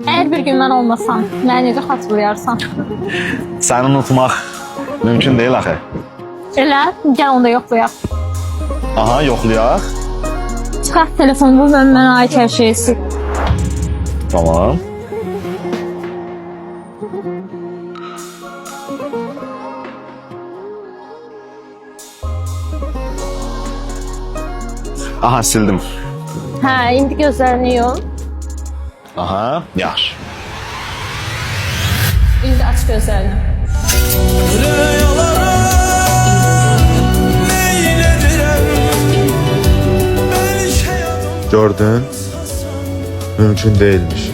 Eğer bir gün ben olmasam, məni necə xatırlayarsan? Səni unutmaq mümkün deyil axı. Elə, gəl onda yoxlayaq. Aha, yoxlayaq. Çıxart telefonumu və mənə ait hər şeyi sil. Tamam. Aha, sildim. Hə, indi gözlərini yum. Aha, yaxşı. İndi aç gözlərini. Gördün? Mümkün değilmiş.